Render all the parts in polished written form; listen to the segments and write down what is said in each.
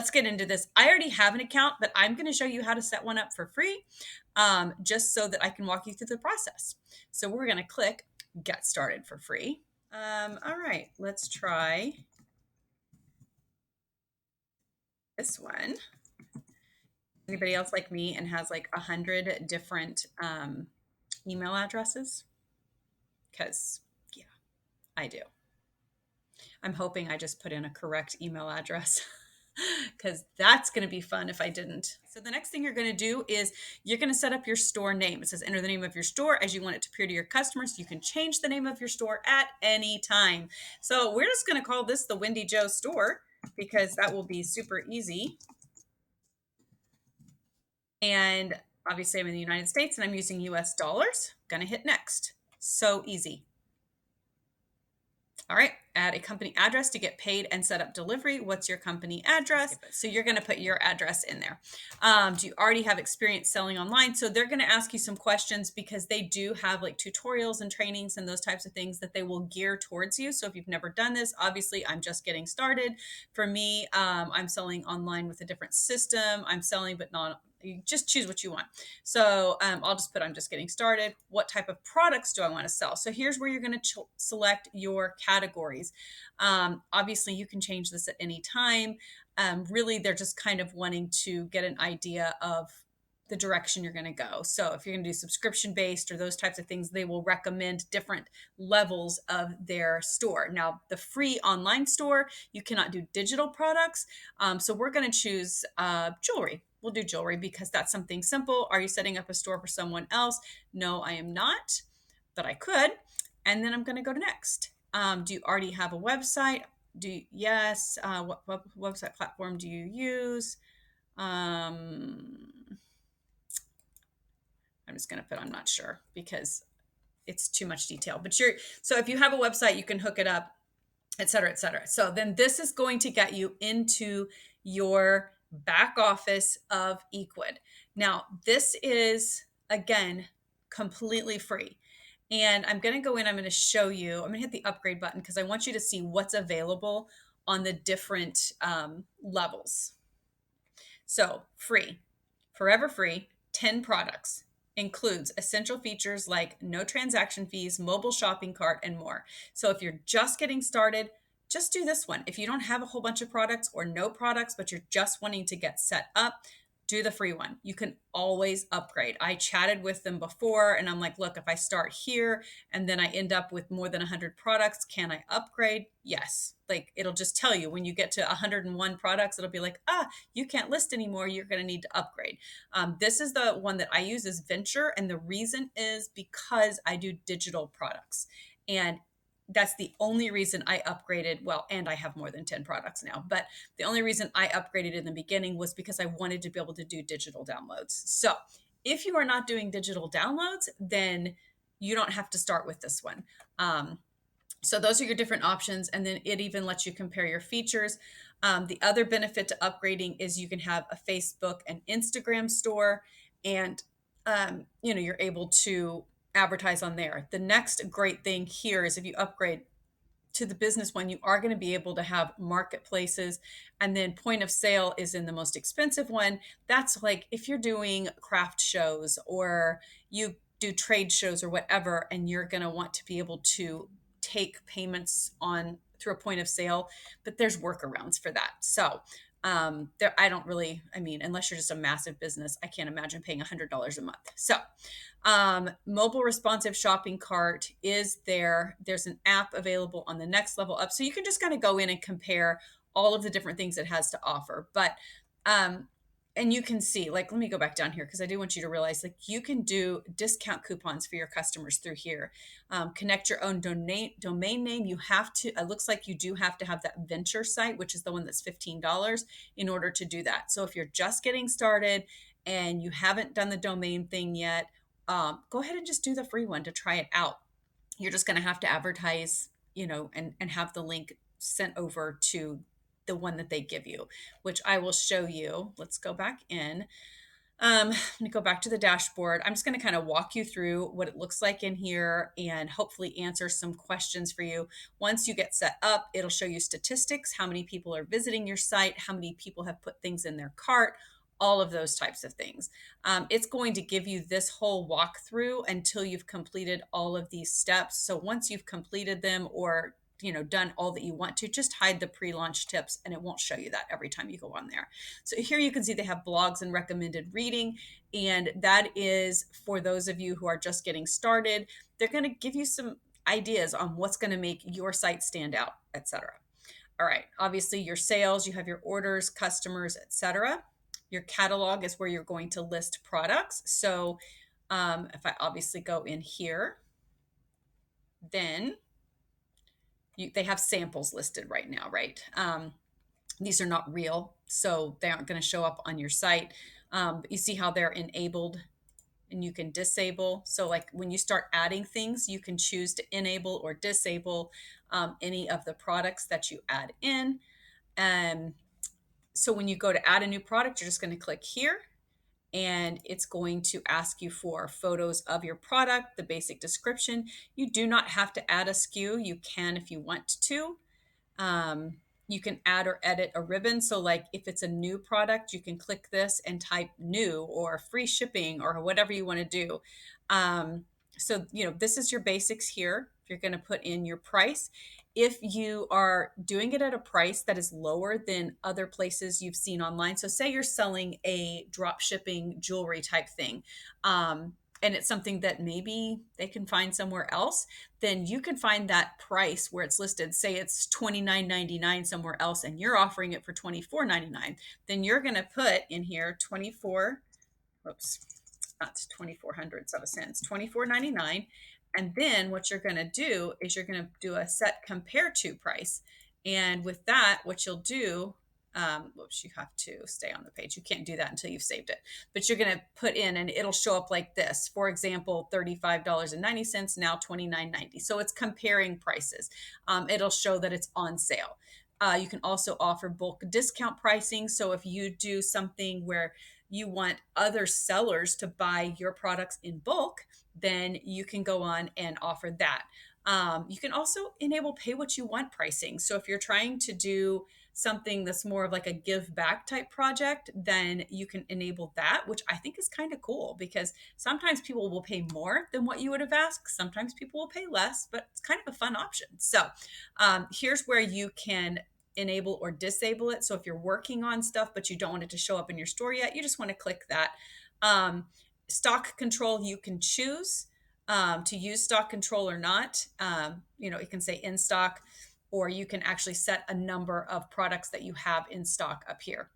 Let's get into this. I already have an account, but I'm going to show you how to set one up for free, just so that I can walk you through the process. So we're going to click get started for free. All right, let's try this one. Anybody else like me and has like 100 different email addresses? Because yeah, I do. I'm hoping I just put in a correct email address because that's going to be fun if I didn't. So the next thing you're going to do is you're going to set up your store name. It says enter the name of your store as you want it to appear to your customers. You can change the name of your store at any time. So we're just going to call this the Wendy Jo store because that will be super easy. And obviously I'm in the United States and I'm using US dollars. Going to hit next. So easy. All right, add a company address to get paid and set up delivery. What's your company address? So you're going to put your address in there. Do you already have experience selling online? So they're going to ask you some questions because they do have like tutorials and trainings and those types of things that they will gear towards you. So if you've never done this, obviously I'm just getting started. For me, I'm selling online with a different system. I'm selling, but not, you just choose what you want. So I'll just put, I'm just getting started. What type of products do I want to sell? So here's where you're going to select your categories. Obviously you can change this at any time. Really, they're just kind of wanting to get an idea of the direction you're going to go. So if you're going to do subscription based or those types of things, they will recommend different levels of their store. Now, the free online store, you cannot do digital products. So we're going to choose jewelry. We'll do jewelry because that's something simple. Are you setting up a store for someone else? No, I am not, but I could. And then I'm going to go to next. Do you already have a website? Yes. What website platform do you use? I'm just going to put, I'm not sure because it's too much detail, but so if you have a website, you can hook it up, et cetera, et cetera. So then this is going to get you into your back office of ECWID. Now, this is, again, completely free. And I'm going to go in, I'm going to show you, I'm going to hit the upgrade button because I want you to see what's available on the different levels. So free, forever free, 10 products. Includes essential features like no transaction fees, mobile shopping cart, and more. So if you're just getting started, just do this one. If you don't have a whole bunch of products or no products, but you're just wanting to get set up, do the free one. You can always upgrade. I chatted with them before and I'm like, look, if I start here and then I end up with more than 100 products, can I upgrade? Yes. Like it'll just tell you when you get to 101 products, it'll be like, you can't list anymore. You're going to need to upgrade. This is the one that I use is Venture. And the reason is because I do digital products. And that's the only reason I upgraded. Well, and I have more than 10 products now, but the only reason I upgraded in the beginning was because I wanted to be able to do digital downloads. So if you are not doing digital downloads, then you don't have to start with this one. So those are your different options. And then it even lets you compare your features. The other benefit to upgrading is you can have a Facebook and Instagram store and, you're able to advertise on there. The next great thing here is if you upgrade to the business one, you are going to be able to have marketplaces. And then point of sale is in the most expensive one. That's like if you're doing craft shows or you do trade shows or whatever, and you're going to want to be able to take payments on through a point of sale, but there's workarounds for that. So there, I don't really, I mean, unless you're just a massive business, I can't imagine paying $100 a month. So mobile responsive shopping cart is there. There's an app available on the next level up. So you can just kind of go in and compare all of the different things it has to offer. But and you can see, like, let me go back down here because I do want you to realize, like, you can do discount coupons for your customers through here. Connect your own domain name. You have to, it looks like you do have to have that venture site, which is the one that's $15 in order to do that. So if you're just getting started and you haven't done the domain thing yet, go ahead and just do the free one to try it out. You're just going to have to advertise, and have the link sent over to the one that they give you, which I will show you. Let's go back in. I'm going to go back to the dashboard. I'm just going to kind of walk you through what it looks like in here and hopefully answer some questions for you. Once you get set up, it'll show you statistics, how many people are visiting your site, how many people have put things in their cart, all of those types of things. It's going to give you this whole walkthrough until you've completed all of these steps. So once you've completed them or done all that you want to, just hide the pre-launch tips and it won't show you that every time you go on there. So here you can see they have blogs and recommended reading, and that is for those of you who are just getting started. They're going to give you some ideas on what's going to make your site stand out, etc. All right, obviously your sales, you have your orders, customers, etc. Your catalog is where you're going to list products. So if I obviously go in here, then they have samples listed right now, right? These are not real, so they aren't going to show up on your site. But you see how they're enabled and you can disable. So like when you start adding things, you can choose to enable or disable any of the products that you add in. So when you go to add a new product, you're just going to click here and it's going to ask you for photos of your product, the basic description. You do not have to add a SKU. You can if you want to. You can add or edit a ribbon. So like if it's a new product, you can click this and type new or free shipping or whatever you want to do. So, this is your basics here. You're going to put in your price. If you are doing it at a price that is lower than other places you've seen online, so say you're selling a drop shipping jewelry type thing, and it's something that maybe they can find somewhere else, then you can find that price where it's listed. Say it's $29.99 somewhere else and you're offering it for $24.99. Then you're going to put in here 24, whoops, not 2400 of a cents, $24.99. And then what you're going to do is you're going to do a set compare to price. And with that, what you'll do, whoops, you have to stay on the page. You can't do that until you've saved it. But you're going to put in, and it'll show up like this. For example, $35.90, now $29.90. So it's comparing prices. It'll show that it's on sale. You can also offer bulk discount pricing. So if you do something where you want other sellers to buy your products in bulk, then you can go on and offer that. You can also enable pay what you want pricing. So if you're trying to do something that's more of like a give back type project, then you can enable that, which I think is kind of cool because sometimes people will pay more than what you would have asked. Sometimes people will pay less, but it's kind of a fun option. So here's where you can enable or disable it. So if you're working on stuff, but you don't want it to show up in your store yet, you just want to click that. Stock control, you can choose to use stock control or not. It can say in stock, or you can actually set a number of products that you have in stock up here.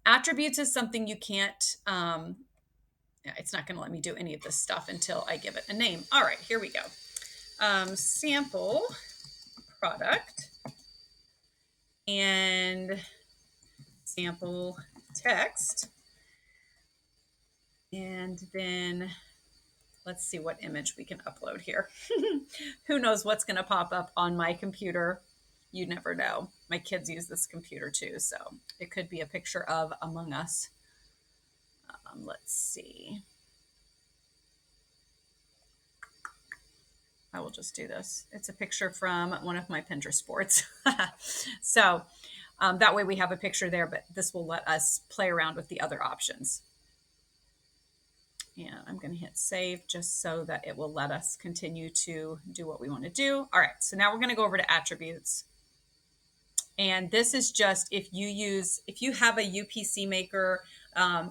Attributes is something you can't, it's not going to let me do any of this stuff until I give it a name. All right, here we go. Sample product and sample text. And then let's see what image we can upload here. Who knows what's going to pop up on my computer? You never know. My kids use this computer too, so it could be a picture of Among Us. Let's see. I will just do this. It's a picture from one of my Pinterest boards. So that way we have a picture there, but this will let us play around with the other options. And I'm going to hit save just so that it will let us continue to do what we want to do. All right, so now we're going to go over to attributes. And this is just if you have a UPC maker,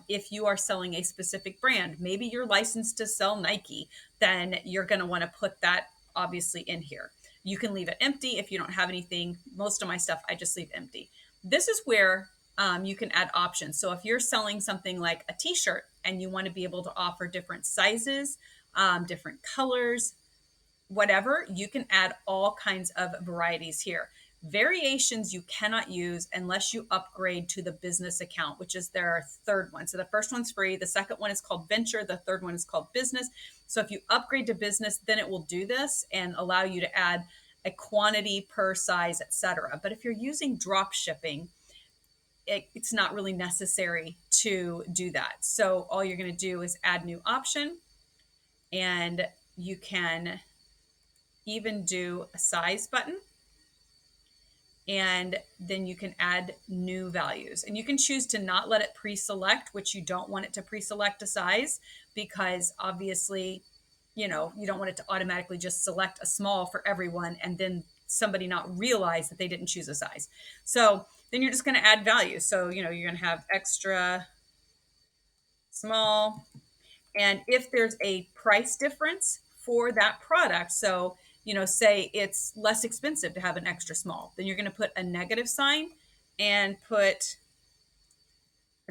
if you are selling a specific brand, maybe you're licensed to sell Nike, then you're going to want to put that obviously in here. You can leave it empty if you don't have anything. Most of my stuff, I just leave empty. This is where you can add options. So if you're selling something like a t-shirt and you want to be able to offer different sizes, different colors, whatever, you can add all kinds of varieties here. Variations you cannot use unless you upgrade to the business account, which is their third one. So the first one's free. The second one is called Venture. The third one is called Business. So if you upgrade to Business, then it will do this and allow you to add a quantity per size, etc. But if you're using drop shipping, it's not really necessary to do that. So all you're going to do is add new option, and you can even do a size button, and then you can add new values, and you can choose to not let it pre-select, which you don't want it to pre-select a size, because obviously, you don't want it to automatically just select a small for everyone and then somebody not realize that they didn't choose a size. So then you're just going to add values. So, you're going to have extra small. And if there's a price difference for that product, so, say it's less expensive to have an extra small, then you're going to put a negative sign and put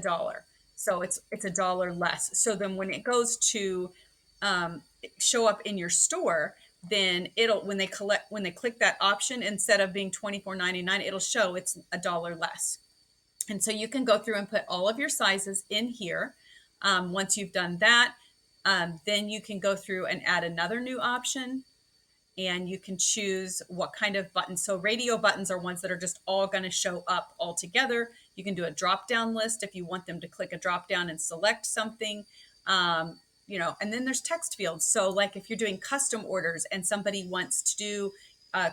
$1. So it's $1 less. So then when it goes to show up in your store, then when they click that option, instead of being $24.99, it'll show it's $1 less. And so you can go through and put all of your sizes in here. Once you've done that, then you can go through and add another new option, and you can choose what kind of buttons. So radio buttons are ones that are just all going to show up all together. You can do a drop down list if you want them to click a drop down and select something. And then there's text fields. So like if you're doing custom orders and somebody wants to do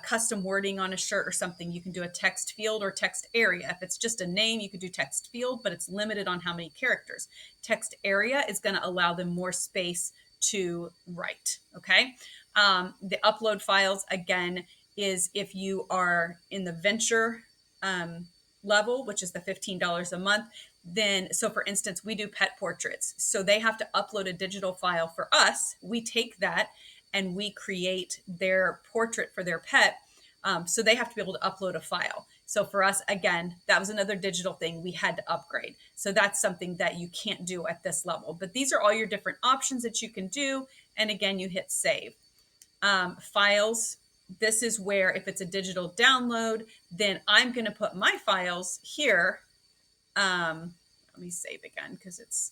custom wording on a shirt or something, you can do a text field or text area. If it's just a name, you could do text field, but it's limited on how many characters. Text area is going to allow them more space to write. Okay. The upload files, again, is if you are in the venture level, which is the $15 a month, then, so for instance, we do pet portraits. So they have to upload a digital file for us. We take that and we create their portrait for their pet. So they have to be able to upload a file. So for us, again, that was another digital thing we had to upgrade. So that's something that you can't do at this level. But these are all your different options that you can do. And again, you hit save. Files, this is where if it's a digital download, then I'm going to put my files here. Let me save again because it's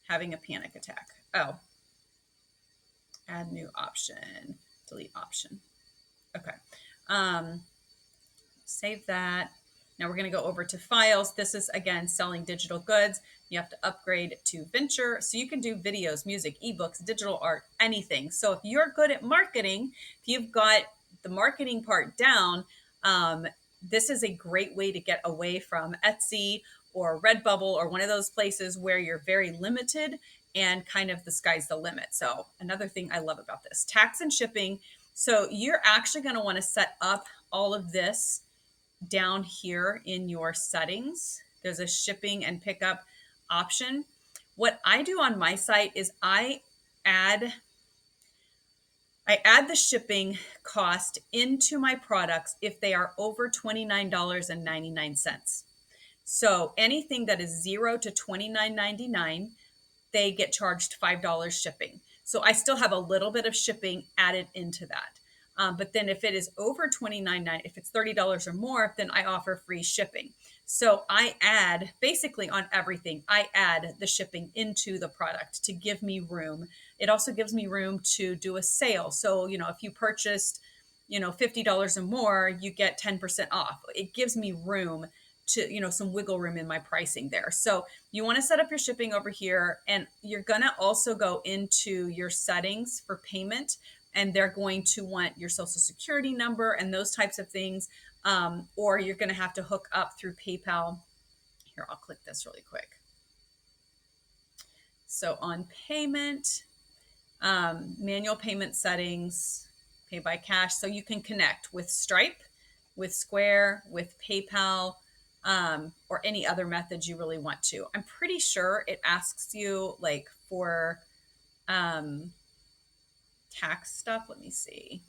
having a panic attack. Oh, add new option, delete option. Okay. Save that. Now we're going to go over to files. This is, again, selling digital goods. You have to upgrade to venture. So you can do videos, music, ebooks, digital art, anything. So if you're good at marketing, if you've got the marketing part down, this is a great way to get away from Etsy or Redbubble or one of those places where you're very limited and kind of the sky's the limit. So another thing I love about this, tax and shipping. So you're actually going to want to set up all of this down here in your settings. There's a shipping and pickup option. What I do on my site is I add the shipping cost into my products if they are over $29.99. So anything that is $0 to $29.99, they get charged $5 shipping. So I still have a little bit of shipping added into that. But then if it is over $29.99, if it's $30 or more, then I offer free shipping. So I add, basically on everything, I add the shipping into the product to give me room. It also gives me room to do a sale. So, if you purchased, $50 or more, you get 10% off. It gives me room to, some wiggle room in my pricing there. So you want to set up your shipping over here, and you're going to also go into your settings for payment, and they're going to want your social security number and those types of things. Or you're going to have to hook up through PayPal. Here, I'll click this really quick. So on payment, manual payment settings, pay by cash. So you can connect with Stripe, with Square, with PayPal, or any other methods you really want to. I'm pretty sure it asks you like for tax stuff. Let me see.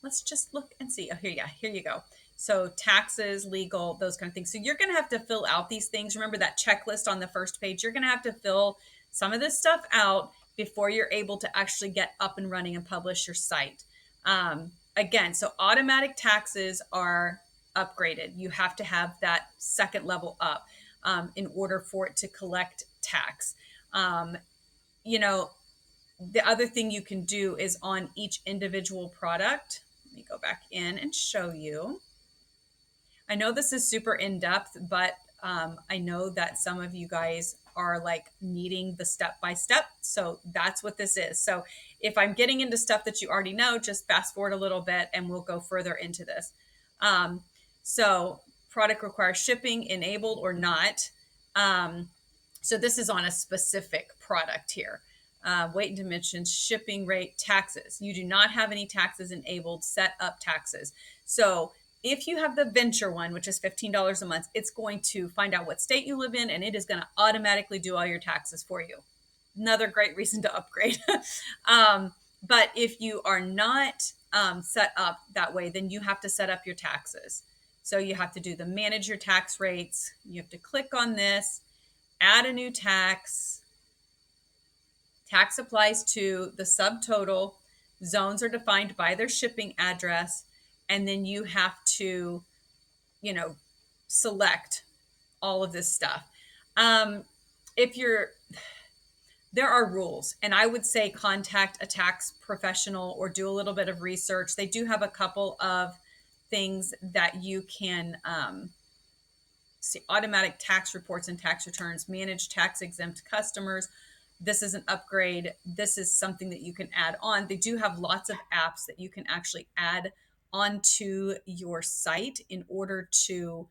Let's just look and see. Oh, here you go. So taxes, legal, those kind of things. So you're going to have to fill out these things. Remember that checklist on the first page? You're going to have to fill some of this stuff out before you're able to actually get up and running and publish your site. Again, so automatic taxes are upgraded. You have to have that second level up in order for it to collect tax. The other thing you can do is on each individual product. Let me go back in and show you. I know this is super in-depth, but I know that some of you guys are like needing the step by step. So that's what this is. So if I'm getting into stuff that you already know, just fast forward a little bit and we'll go further into this. Um, so product requires shipping enabled or not. Um, so this is on a specific product here. Weight and dimensions, shipping rate, taxes. You do not have any taxes enabled, set up taxes. So if you have the venture one, which is $15 a month, it's going to find out what state you live in and it is going to automatically do all your taxes for you. Another great reason to upgrade. But if you are not set up that way, then you have to set up your taxes. So you have to do the manage your tax rates. You have to click on this, add a new tax. Tax applies to the subtotal. Zones are defined by their shipping address. And then you have to, you know, select all of this stuff. If you're, there are rules, and I would say contact a tax professional or do a little bit of research. They do have a couple of things that you can see: automatic tax reports and tax returns, manage tax exempt customers. This is an upgrade. This is something that you can add on. They do have lots of apps that you can actually add onto your site in order to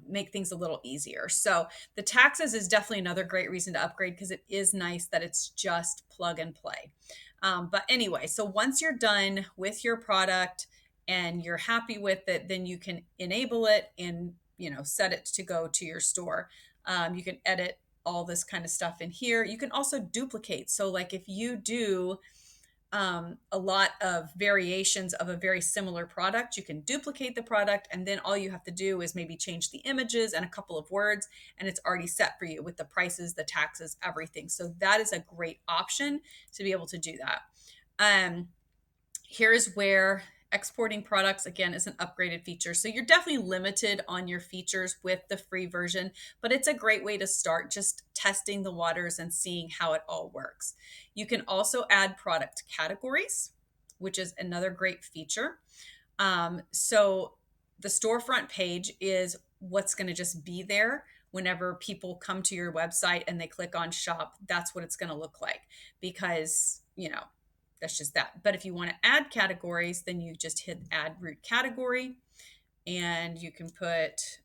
make things a little easier. So the taxes is definitely another great reason to upgrade because it is nice that it's just plug and play. But anyway, so once you're done with your product and you're happy with it, then you can enable it and, you know, set it to go to your store. You can edit all this kind of stuff in here. You can also duplicate. So like if you do a lot of variations of a very similar product, you can duplicate the product, and then all you have to do is maybe change the images and a couple of words, and it's already set for you with the prices, the taxes, everything. So that is a great option to be able to do that. Here's where exporting products, again, is an upgraded feature. So you're definitely limited on your features with the free version, but it's a great way to start just testing the waters and seeing how it all works. You can also add product categories, which is another great feature. So the storefront page is what's going to just be there whenever people come to your website and they click on shop. That's what it's going to look like because, you know, that's just that. But if you want to add categories, then you just hit add root category, and you can put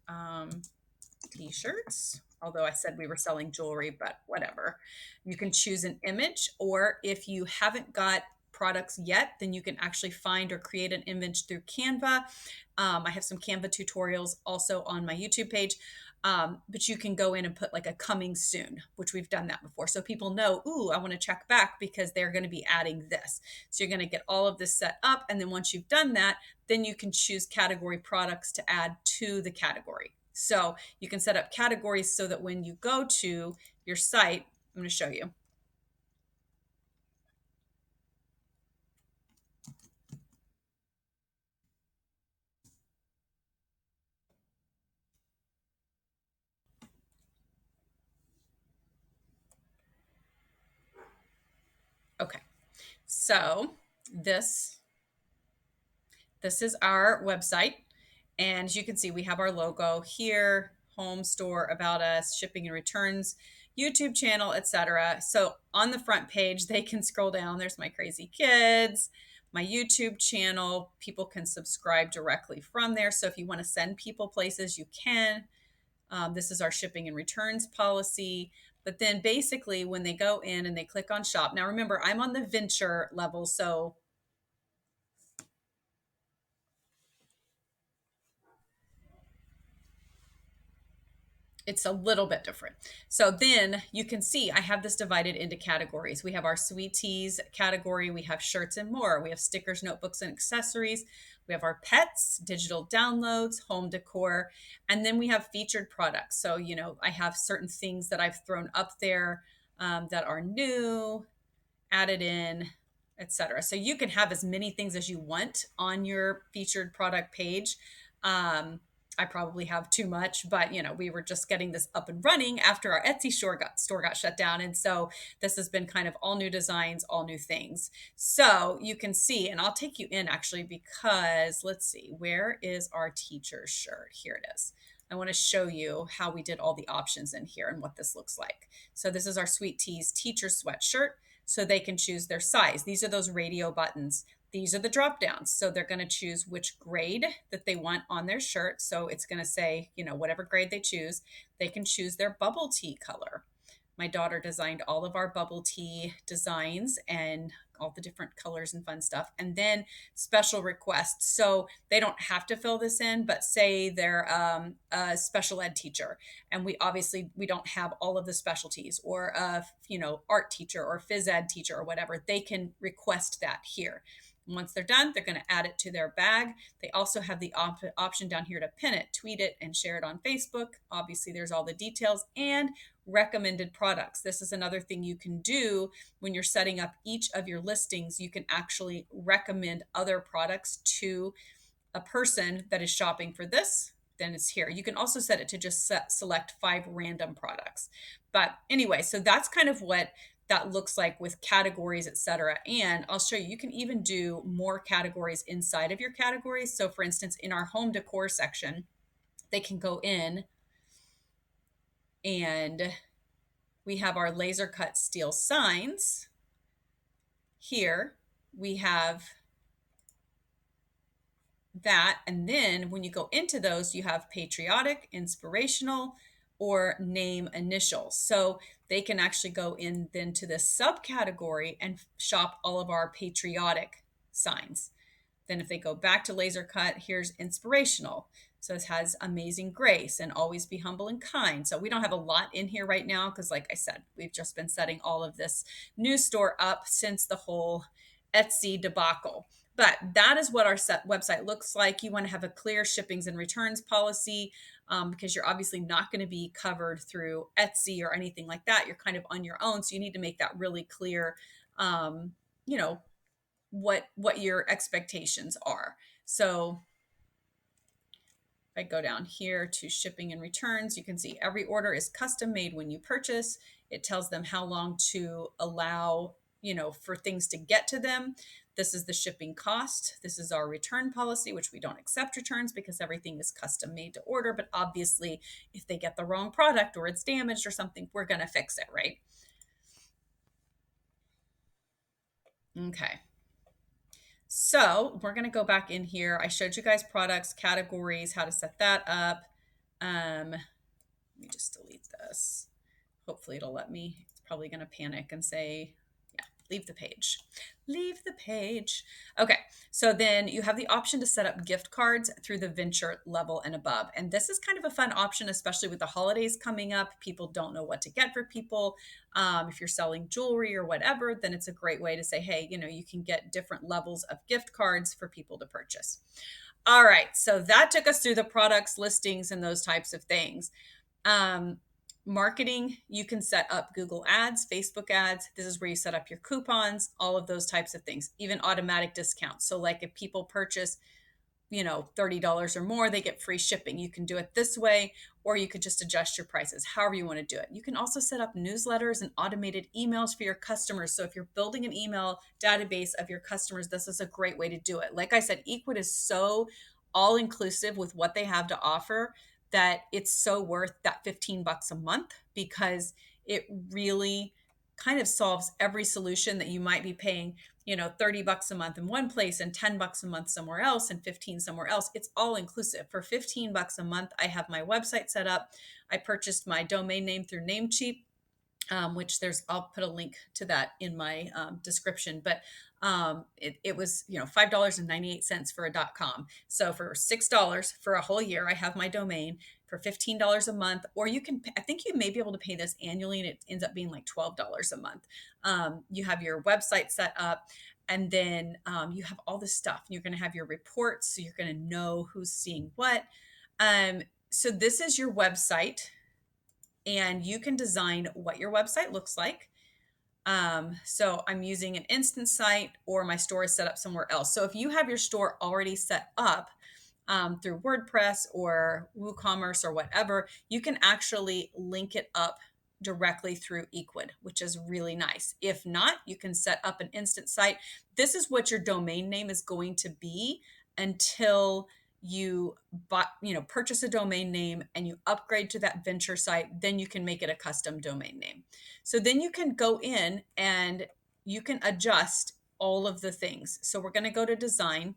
t-shirts, although I said we were selling jewelry, but whatever. You can choose an image, or if you haven't got products yet, then you can actually find or create an image through Canva. I have some Canva tutorials also on my YouTube page. But you can go in and put like a coming soon, which we've done that before. So people know, ooh, I want to check back because they're going to be adding this. So you're going to get all of this set up. And then once you've done that, then you can choose category products to add to the category. So you can set up categories so that when you go to your site, I'm going to show you. Okay. So this is our website. And as you can see, we have our logo here, home, store, about us, shipping and returns, YouTube channel, etc. So on the front page, they can scroll down. There's my crazy kids, my YouTube channel. People can subscribe directly from there. So if you want to send people places, you can. This is our shipping and returns policy. But then basically when they go in and they click on shop, now remember, I'm on the venture level. So it's a little bit different. So then you can see I have this divided into categories. We have our sweet teas category. We have shirts and more. We have stickers, notebooks, and accessories. We have our pets, digital downloads, home decor, and then we have featured products. So, you know, I have certain things that I've thrown up there that are new, added in, etc. So you can have as many things as you want on your featured product page. I probably have too much, but you know, we were just getting this up and running after our Etsy store got shut down. And so this has been kind of all new designs, all new things. So you can see, and I'll take you in actually, because let's see, where is our teacher shirt? Here it is. I want to show you how we did all the options in here and what this looks like. So this is our Sweet Teas teacher sweatshirt. So they can choose their size. These are those radio buttons. These are the drop downs. So they're going to choose which grade that they want on their shirt. So it's going to say, you know, whatever grade they choose. They can choose their bubble tea color. My daughter designed all of our bubble tea designs and all the different colors and fun stuff. And then special requests. So they don't have to fill this in, but say they're a special ed teacher, and we don't have all of the specialties, or a art teacher or phys ed teacher or whatever. They can request that here. Once they're done, they're going to add it to their bag. They also have the option down here to pin it, tweet it, and share it on Facebook. Obviously, there's all the details and recommended products. This is another thing you can do when you're setting up each of your listings. You can actually recommend other products to a person that is shopping for this. Then it's here. You can also set it to just select 5 random products. But anyway, so that's kind of what that looks like with categories, etc. And I'll show you, you can even do more categories inside of your categories. So for instance, in our home decor section, they can go in and we have our laser cut steel signs. Here we have that. And then when you go into those, you have patriotic, inspirational, or name initials. So they can actually go in then to this subcategory and shop all of our patriotic signs. Then if they go back to laser cut, here's inspirational. So this has amazing grace and always be humble and kind. So we don't have a lot in here right now because, like I said, we've just been setting all of this new store up since the whole Etsy debacle. But that is what our website looks like. You want to have a clear shippings and returns policy because you're obviously not going to be covered through Etsy or anything like that. You're kind of on your own. So you need to make that really clear, what your expectations are. So if I go down here to shipping and returns, you can see every order is custom made when you purchase. It tells them how long to allow, for things to get to them. This is the shipping cost. This is our return policy, which we don't accept returns because everything is custom made to order. But obviously, if they get the wrong product or it's damaged or something, we're going to fix it, right? Okay. So we're going to go back in here. I showed you guys products, categories, how to set that up. Let me just delete this. Hopefully it'll let me. It's probably going to panic and say, yeah, leave the page. Leave the page. Okay, so then you have the option to set up gift cards through the venture level and above. And this is kind of a fun option, especially with the holidays coming up. People don't know what to get for people. If you're selling jewelry or whatever, then it's a great way to say, hey, you can get different levels of gift cards for people to purchase. All right, so that took us through the products, listings, and those types of things. Marketing, you can set up Google ads, Facebook ads. This is where you set up your coupons, all of those types of things, even automatic discounts. So like if people purchase, $30 or more, they get free shipping. You can do it this way, or you could just adjust your prices, however you want to do it. You can also set up newsletters and automated emails for your customers. So if you're building an email database of your customers, this is a great way to do it. Like I said, ECWID is so all inclusive with what they have to offer that it's so worth that $15 a month because it really kind of solves every solution that you might be paying, $30 a month in one place and $10 a month somewhere else and 15 somewhere else. It's all inclusive. For $15 a month, I have my website set up. I purchased my domain name through Namecheap, which I'll put a link to that in my description, but it was, $5.98 for a .com. So for $6 for a whole year, I have my domain for $15 a month, or I think you may be able to pay this annually and it ends up being like $12 a month. You have your website set up, and then you have all this stuff. You're going to have your reports, so you're going to know who's seeing what. So this is your website, and you can design what your website looks like. So I'm using an instance site, or my store is set up somewhere else. So if you have your store already set up through WordPress or WooCommerce or whatever, you can actually link it up directly through ECWID, which is really nice. If not, you can set up an instance site. This is what your domain name is going to be until you purchase a domain name and you upgrade to that venture site, then you can make it a custom domain name. So then you can go in and you can adjust all of the things. So we're going to go to design.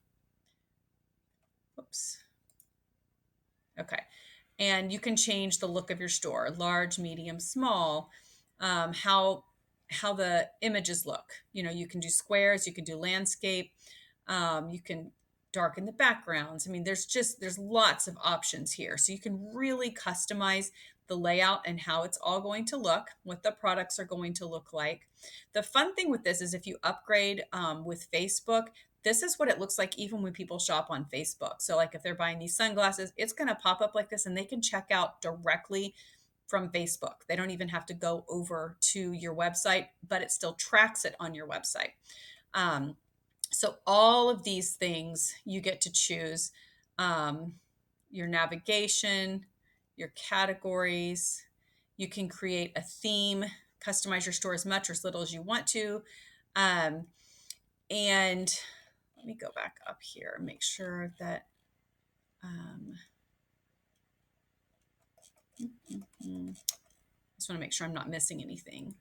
Oops. Okay. And you can change the look of your store, large, medium, small, how the images look. You can do squares, you can do landscape, you can darken the backgrounds. I mean, there's lots of options here. So you can really customize the layout and how it's all going to look, what the products are going to look like. The fun thing with this is if you upgrade with Facebook, this is what it looks like even when people shop on Facebook. So like if they're buying these sunglasses, it's going to pop up like this and they can check out directly from Facebook. They don't even have to go over to your website, but it still tracks it on your website. So all of these things you get to choose, your navigation, your categories. You can create a theme, customize your store as much or as little as you want to. And let me go back up here and make sure that just want to make sure I'm not missing anything.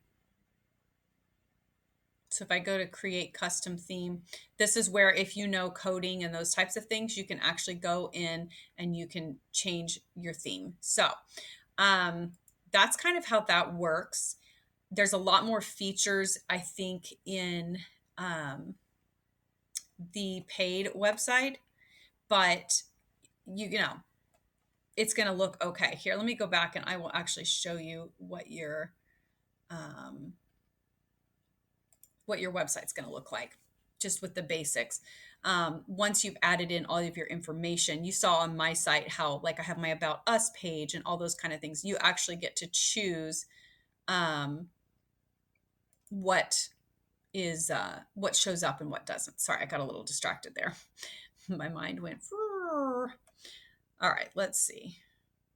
So if I go to create custom theme, this is where if you know coding and those types of things, you can actually go in and you can change your theme. So that's kind of how that works. There's a lot more features, I think, in the paid website, but you know, it's going to look okay. Here, let me go back and I will actually show you what your website's going to look like, just with the basics. Once you've added in all of your information, you saw on my site how like I have my About Us page and all those kind of things. You actually get to choose what shows up and what doesn't. Sorry, I got a little distracted there. My mind went. All right, let's see.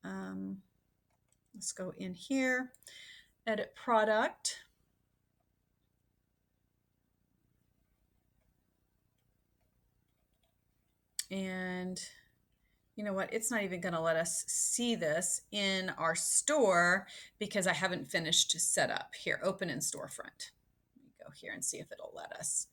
Let's go in here, edit product. And you know what? It's not even going to let us see this in our store because I haven't finished setup. Here, open in Storefront. Let me go here and see if it'll let us.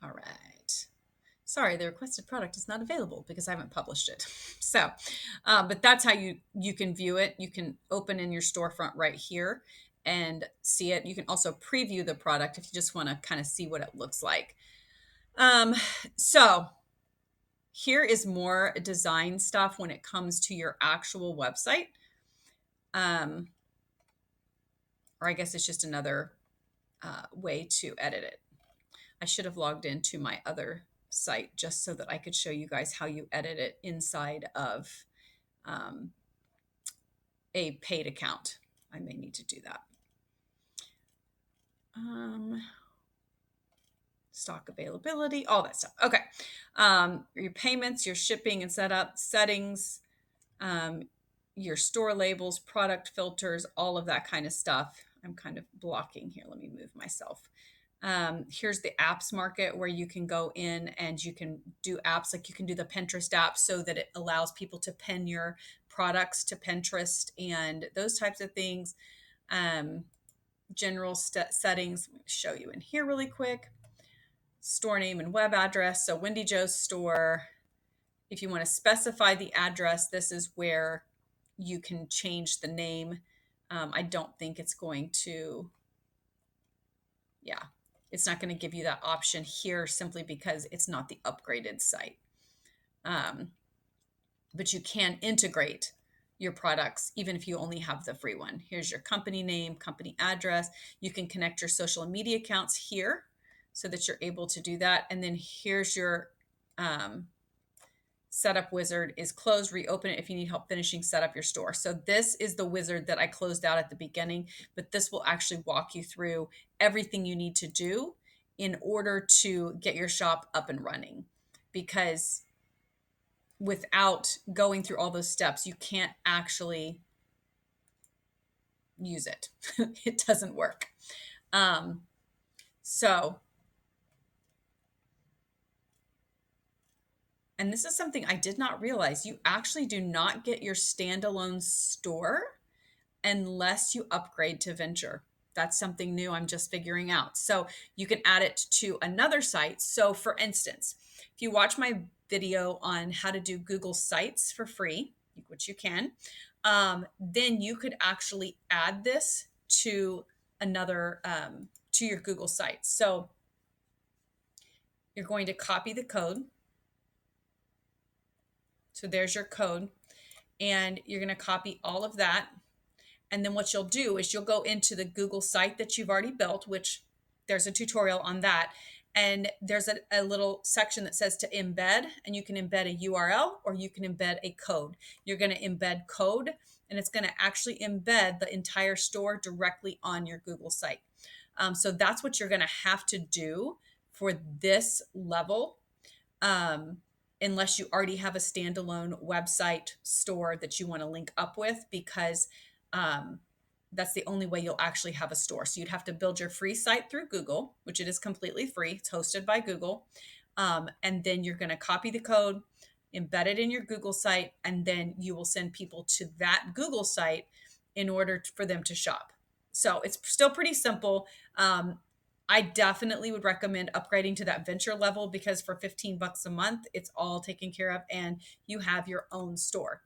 All right. Sorry, the requested product is not available because I haven't published it. So, but that's how you can view it. You can open in your Storefront right here and see it. You can also preview the product if you just want to kind of see what it looks like. So here is more design stuff when it comes to your actual website. Or I guess it's just another way to edit it. I should have logged into my other site just so that I could show you guys how you edit it inside of a paid account. I may need to do that. Stock availability, all that stuff. Okay. Your payments, your shipping and setup, settings, your store labels, product filters, all of that kind of stuff. I'm kind of blocking here. Let me move myself. Here's the apps market where you can go in and you can do apps like you can do the Pinterest app so that it allows people to pin your products to Pinterest and those types of things. General settings, let me show you in here really quick. Store name and web address. So Wendy Jo's store. If you want to specify the address, this is where you can change the name. I don't think it's going to, it's not going to give you that option here simply because it's not the upgraded site. But you can integrate your products even if you only have the free one. Here's your company name, company address. You can connect your social media accounts here so that you're able to do that. And then here's your setup wizard is closed, reopen it if you need help finishing set up your store. So this is the wizard that I closed out at the beginning, but this will actually walk you through everything you need to do in order to get your shop up and running. Because without going through all those steps, you can't actually use it. It doesn't work. So, and this is something I did not realize. You actually do not get your standalone store unless you upgrade to Venture. That's something new I'm just figuring out. So you can add it to another site. So for instance, if you watch my video on how to do Google Sites for free, which you can, then you could actually add this to another, to your Google site. So you're going to copy the code. So there's your code, and you're going to copy all of that. And then what you'll do is you'll go into the Google site that you've already built, which there's a tutorial on that. And there's a little section that says to embed, and you can embed a URL or you can embed a code. You're going to embed code, and it's going to actually embed the entire store directly on your Google site. So that's what you're going to have to do for this level. Unless you already have a standalone website store that you want to link up with, because that's the only way you'll actually have a store. So you'd have to build your free site through Google, which it is completely free. It's hosted by Google. And then you're going to copy the code, embed it in your Google site, and then you will send people to that Google site in order for them to shop. So it's still pretty simple. I definitely would recommend upgrading to that Venture level, because for $15 a month, it's all taken care of and you have your own store.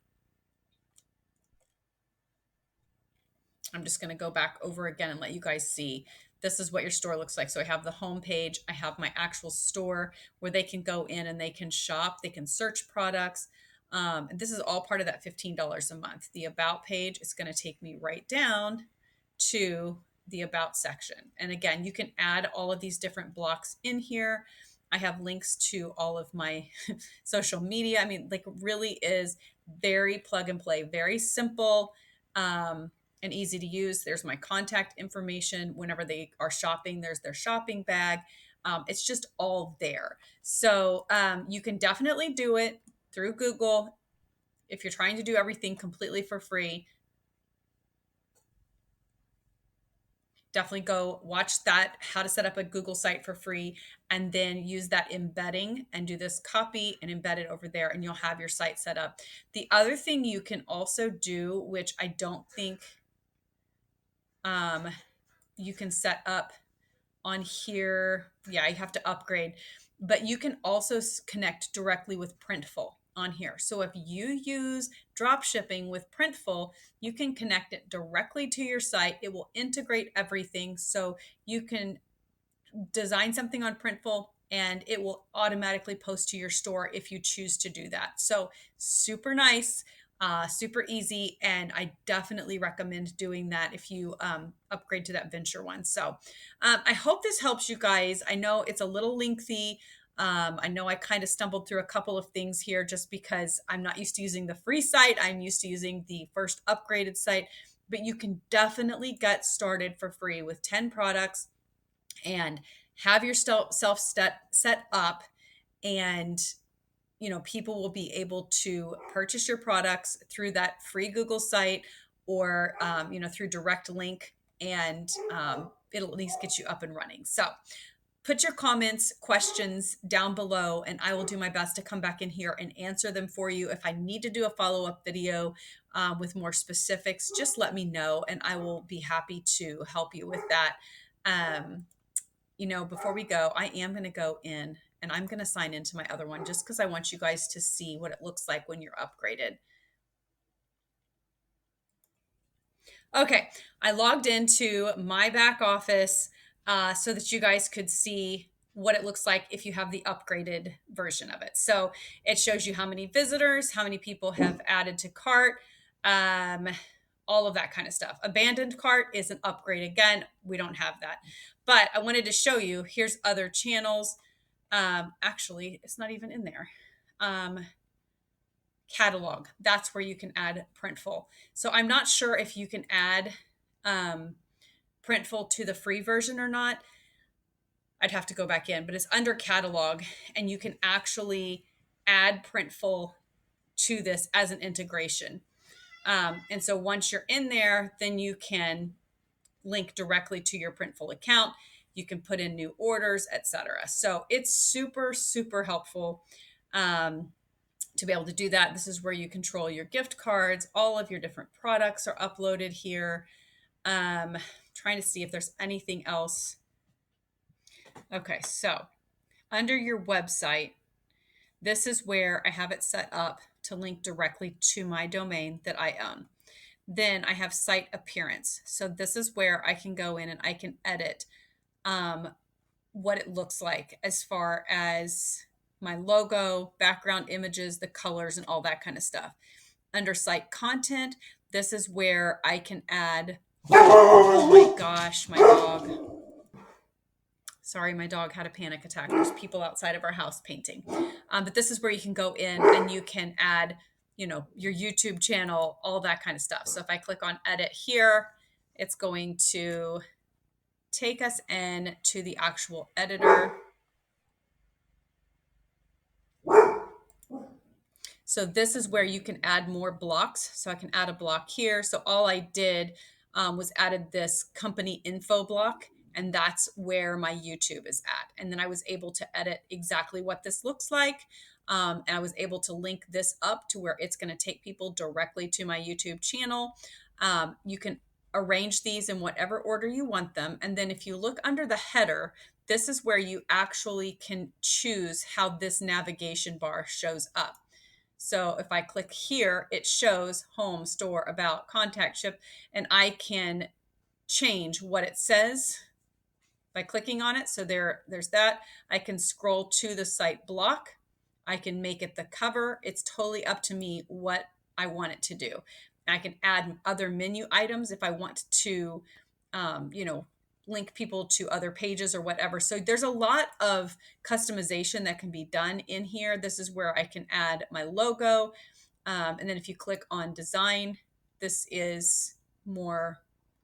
I'm just going to go back over again and let you guys see. This is what your store looks like. So I have the home page. I have my actual store where they can go in and they can shop. They can search products. And this is all part of that $15 a month. The about page is going to take me right down to the about section. And again, you can add all of these different blocks in here. I have links to all of my social media. I mean, like, really is very plug and play, very simple. And easy to use. There's my contact information. Whenever they are shopping, there's their shopping bag. It's just all there. So you can definitely do it through Google if you're trying to do everything completely for free. Definitely go watch that, how to set up a Google site for free, and then use that embedding and do this copy and embed it over there, and you'll have your site set up. The other thing you can also do, which I don't think you can set up on here. Yeah, you have to upgrade, but you can also connect directly with Printful on here. So if you use drop shipping with Printful, you can connect it directly to your site. It will integrate everything. So you can design something on Printful and it will automatically post to your store if you choose to do that. So super nice. Super easy, and I definitely recommend doing that if you upgrade to that Venture one. So I hope this helps you guys. I know it's a little lengthy. I know I kind of stumbled through a couple of things here just because I'm not used to using the free site. I'm used to using the first upgraded site, but you can definitely get started for free with 10 products and have your self set up, and people will be able to purchase your products through that free Google site, or, through direct link, and it'll at least get you up and running. So put your comments, questions down below, and I will do my best to come back in here and answer them for you. If I need to do a follow-up video with more specifics, just let me know, and I will be happy to help you with that. Before we go, I am going to go in and I'm going to sign into my other one just because I want you guys to see what it looks like when you're upgraded. Okay, I logged into my back office so that you guys could see what it looks like if you have the upgraded version of it. So it shows you how many visitors, how many people have added to cart, all of that kind of stuff. Abandoned cart is an upgrade. Again, we don't have that. But I wanted to show you, here's other channels. Actually, it's not even in there. Catalog, that's where you can add Printful. So I'm not sure if you can add Printful to the free version or not. I'd have to go back in, but it's under catalog, and you can actually add Printful to this as an integration. And so once you're in there, then you can link directly to your Printful account. You can put in new orders, etc. So it's super, super helpful to be able to do that. This is where you control your gift cards. All of your different products are uploaded here. Trying to see if there's anything else. Okay, so under your website, this is where I have it set up to link directly to my domain that I own. Then I have site appearance. So this is where I can go in and I can edit what it looks like as far as my logo, background images, the colors, and all that kind of stuff. Under site content, this is where I can add, oh my gosh, my dog. Sorry, my dog had a panic attack. There's people outside of our house painting. But this is where you can go in and you can add, your YouTube channel, all that kind of stuff. So if I click on edit here, it's going to take us in to the actual editor. So this is where you can add more blocks. So I can add a block here. So all I did was added this company info block, and that's where my YouTube is at. And then I was able to edit exactly what this looks like. And I was able to link this up to where it's going to take people directly to my YouTube channel. You can arrange these in whatever order you want them. And then if you look under the header, this is where you actually can choose how this navigation bar shows up. So if I click here, it shows home, store, about, contact, ship, and I can change what it says by clicking on it. So there's that. I can scroll to the site block. I can make it the cover. It's totally up to me what I want it to do. I can add other menu items if I want to, link people to other pages or whatever. So there's a lot of customization that can be done in here. This is where I can add my logo. And then if you click on design, this is more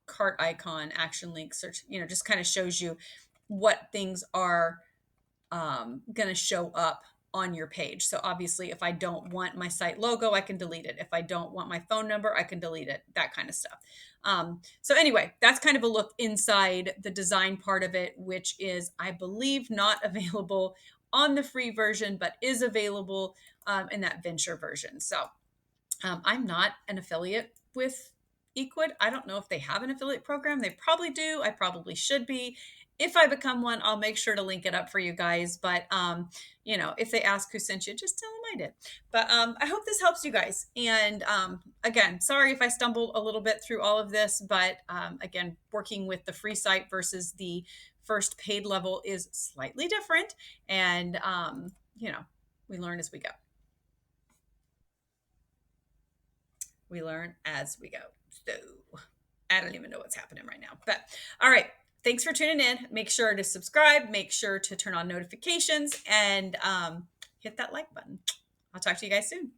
cart icon, action link, search, just kind of shows you what things are going to show up on your page. So obviously, if I don't want my site logo, I can delete it. If I don't want my phone number, I can delete it, that kind of stuff. So anyway, that's kind of a look inside the design part of it, which is, I believe, not available on the free version, but is available in that venture version. So I'm not an affiliate with ECWID. I don't know if they have an affiliate program. They probably do. I probably should be. If I become one, I'll make sure to link it up for you guys. But, if they ask who sent you, just tell them I did. But I hope this helps you guys. And again, sorry if I stumbled a little bit through all of this. But again, working with the free site versus the first paid level is slightly different. And, we learn as we go. We learn as we go. So I don't even know what's happening right now. But all right. Thanks for tuning in. Make sure to subscribe. Make sure to turn on notifications and hit that like button. I'll talk to you guys soon.